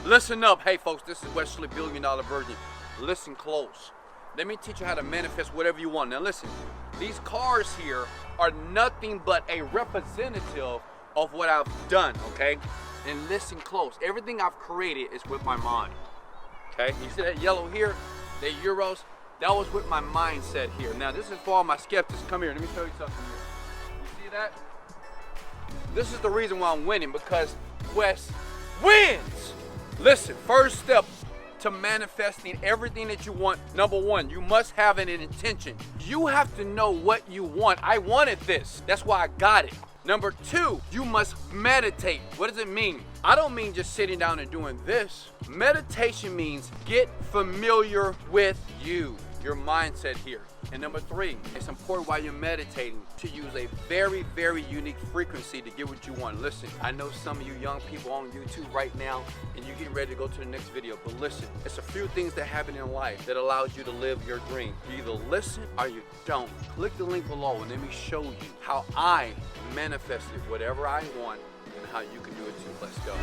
Listen up. Hey folks, this is Wesley $1 Billion Virgin. Listen close. Let me teach you how to manifest whatever you want. Now listen, these cars here are nothing but a representative of what I've done, okay? And listen close. Everything I've created is with my mind, okay? You see that yellow here, the Euros? That was with my mindset here. Now this is for all my skeptics. Come here, let me show you something here. You see that? This is the reason why I'm winning, because Wes wins. Listen, first step to manifesting everything that you want. Number one, you must have an intention. You have to know what you want. I wanted this. That's why I got it. Number two, you must meditate. What does it mean? I don't mean just sitting down and doing this. Meditation means get familiar with you, your mindset here. And number three, it's important while you're meditating to use a very, very unique frequency to get what you want. Listen, I know some of you young people on YouTube right now and you're getting ready to go to the next video, but listen, it's a few things that happen in life that allows you to live your dream. You either listen or you don't. Click the link below and let me show you how I manifested whatever I want and how you can do it too. Let's go.